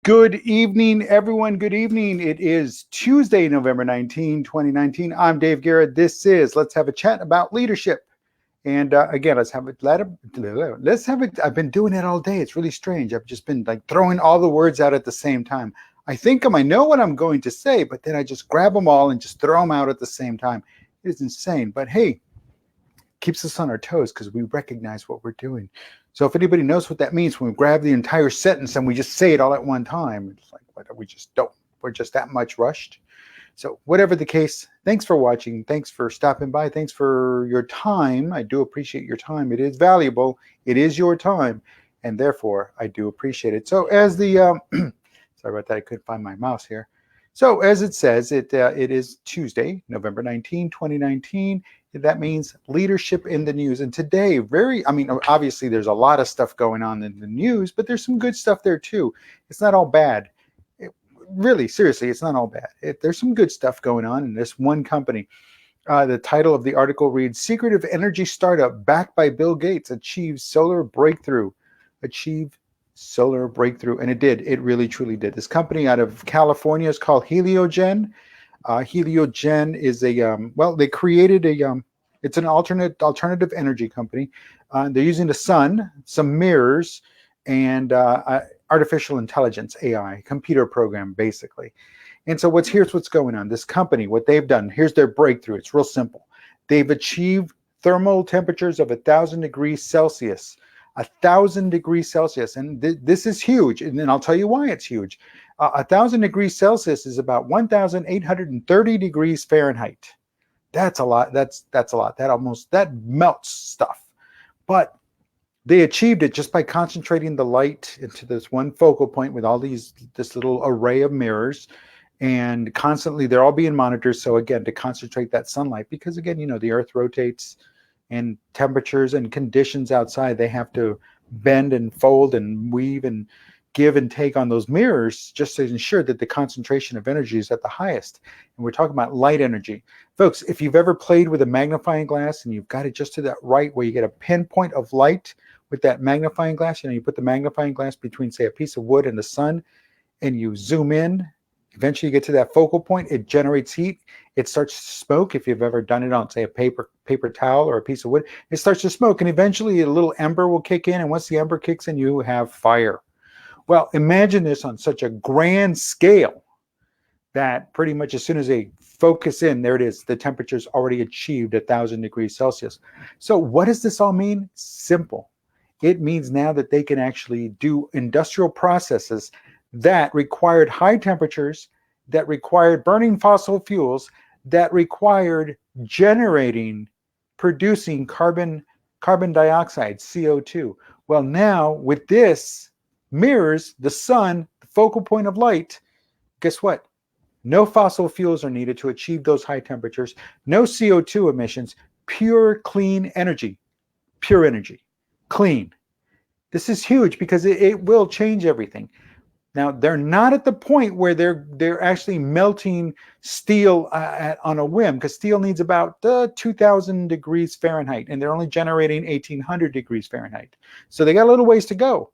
Good evening, everyone. Good evening. It is Tuesday, November 19, 2019. I'm Dave Guerra. This is Let's Have a Chat About Leadership. And again, let's have it. I've been doing it all day. It's really strange. I've just been like throwing all the words out at the same time. I know what I'm going to say, but then I just grab them all and just throw them out at the same time. It is insane. But hey, keeps us on our toes because we recognize what we're doing. So if anybody knows what that means, when we grab the entire sentence and we just say it all at one time, it's like, what, we just don't. We're just that much rushed. So whatever the case, thanks for watching. Thanks for stopping by. Thanks for your time. I do appreciate your time. It is valuable. It is your time. And therefore, I do appreciate it. So as the, sorry about that, I couldn't find my mouse here. So as it says, it is Tuesday, November 19, 2019. That means leadership in the news. And today, obviously there's a lot of stuff going on in the news, but there's some good stuff there too. It's not all bad. Really, seriously, it's not all bad. There's some good stuff going on in this one company. The title of the article reads, Secretive Energy Startup Backed by Bill Gates Achieves Solar Breakthrough. And it did. It really, truly did. This company out of California is called Heliogen. Heliogen is they created it's an alternative energy company. They're using the sun, some mirrors, and artificial intelligence, AI, computer program, basically. And so here's what's going on. This company, what they've done, here's their breakthrough. It's real simple. They've achieved thermal temperatures of 1,000 degrees Celsius. 1,000 degrees Celsius. And this is huge. And then I'll tell you why it's huge. 1,000 degrees Celsius is about 1,830 degrees Fahrenheit. That's a lot. That's a lot. That melts stuff. But they achieved it just by concentrating the light into this one focal point with all this little array of mirrors. And constantly they're all being monitored. So again, to concentrate that sunlight, because again, the earth rotates, and temperatures and conditions outside, they have to bend and fold and weave and give and take on those mirrors just to ensure that the concentration of energy is at the highest. And we're talking about light energy. Folks, if you've ever played with a magnifying glass and you've got it just to that right where you get a pinpoint of light with that magnifying glass, you put the magnifying glass between, say, a piece of wood and the sun, and you zoom in, eventually you get to that focal point, it generates heat, it starts to smoke. If you've ever done it on, say, a paper towel or a piece of wood, it starts to smoke, and eventually a little ember will kick in, and once the ember kicks in, you have fire. Well, imagine this on such a grand scale that pretty much as soon as they focus in, there it is, the temperature's already achieved 1,000 degrees Celsius. So what does this all mean? Simple. It means now that they can actually do industrial processes that required high temperatures, that required burning fossil fuels, that required producing carbon dioxide, CO2. Well, now with this mirrors, the sun, the focal point of light, guess what? No fossil fuels are needed to achieve those high temperatures, no CO2 emissions, pure, clean energy, clean. This is huge because it will change everything. Now, they're not at the point where they're actually melting steel on a whim, because steel needs about 2,000 degrees Fahrenheit, and they're only generating 1,800 degrees Fahrenheit. So they got a little ways to go.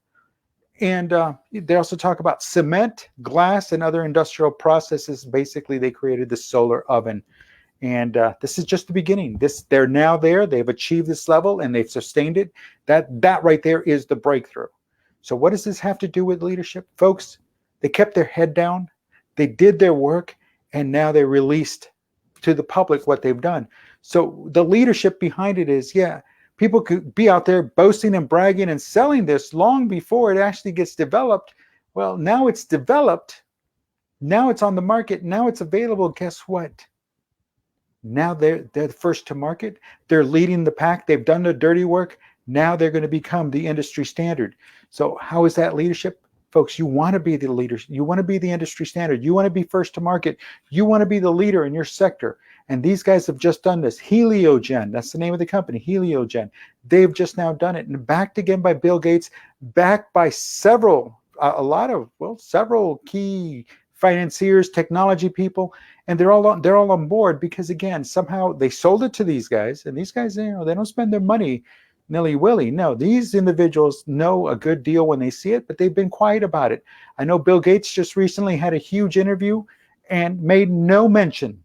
And they also talk about cement, glass, and other industrial processes. Basically, they created the solar oven. And this is just the beginning. They're now there. They've achieved this level, and they've sustained it. That right there is the breakthrough. So what does this have to do with leadership? Folks, they kept their head down, they did their work, and now they released to the public what they've done. So the leadership behind it is, people could be out there boasting and bragging and selling this long before it actually gets developed. Well, now it's developed, now it's on the market, now it's available. Guess what? Now they're the first to market. They're leading the pack. They've done the dirty work. Now they're going to become the industry standard. So how is that leadership? Folks, you want to be the leader. You want to be the industry standard. You want to be first to market. You want to be the leader in your sector. And these guys have just done this. Heliogen, that's the name of the company, Heliogen. They've just now done it. And backed again by Bill Gates, backed by several key financiers, technology people, and they're all on board because, again, somehow they sold it to these guys, and these guys, they don't spend their money nilly-willy. No, these individuals know a good deal when they see it, but they've been quiet about it. I know Bill Gates just recently had a huge interview and made no mention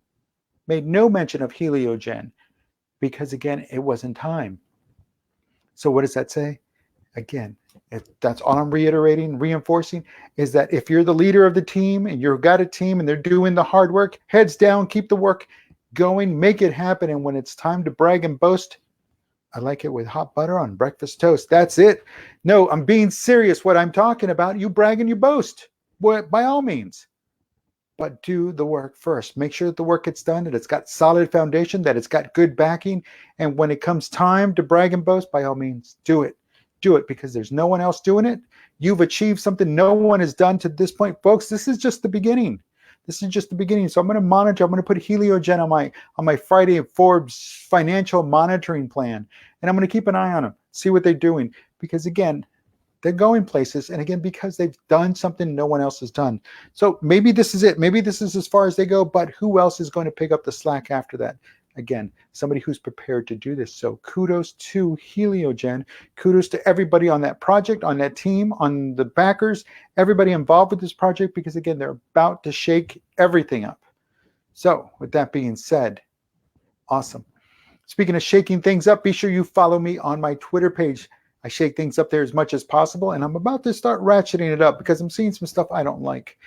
of Heliogen because, again, it wasn't time. So what does that say? Again, that's all I'm reiterating, reinforcing, is that if you're the leader of the team and you've got a team and they're doing the hard work, heads down, keep the work going, make it happen. And when it's time to brag and boast, I like it with hot butter on breakfast toast. That's it. No, I'm being serious. What I'm talking about, you brag and you boast, by all means. But do the work first. Make sure that the work gets done, that it's got solid foundation, that it's got good backing. And when it comes time to brag and boast, by all means, do it. Do it because there's no one else doing it. You've achieved something no one has done to this point. Folks, this is just the beginning. This is just the beginning. So I'm going to monitor. I'm going to put Heliogen on my Friday Forbes financial monitoring plan. And I'm going to keep an eye on them, see what they're doing. Because again, they're going places, and again, because they've done something no one else has done. So maybe this is it. Maybe this is as far as they go, but who else is going to pick up the slack after that? Again, somebody who's prepared to do this. So kudos to Heliogen. Kudos to everybody on that project, on that team, on the backers, everybody involved with this project, because again, they're about to shake everything up. So with that being said, awesome. Speaking of shaking things up, be sure you follow me on my Twitter page. I shake things up there as much as possible, and I'm about to start ratcheting it up because I'm seeing some stuff I don't like.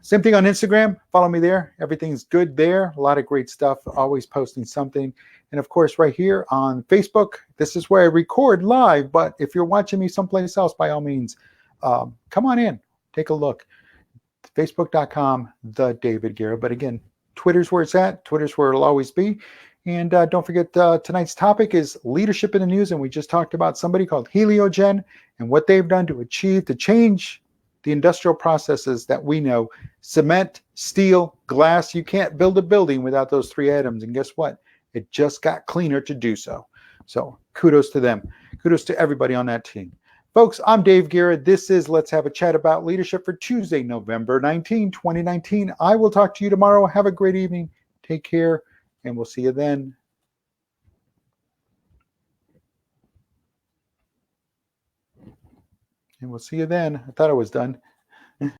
Same thing on Instagram. Follow me there. Everything's good there. A lot of great stuff. Always posting something. And of course, right here on Facebook, this is where I record live. But if you're watching me someplace else, by all means, come on in. Take a look. Facebook.com, The David Guerra. But again, Twitter's where it's at. Twitter's where it'll always be. And don't forget, tonight's topic is leadership in the news. And we just talked about somebody called Heliogen and what they've done to change the industrial processes that we know: cement, steel, glass. You can't build a building without those three items. And guess what? It just got cleaner to do so. So kudos to them. Kudos to everybody on that team. Folks, I'm Dave Guerra. This is Let's Have a Chat About Leadership for Tuesday, November 19, 2019. I will talk to you tomorrow. Have a great evening. Take care, and we'll see you then. I thought I was done.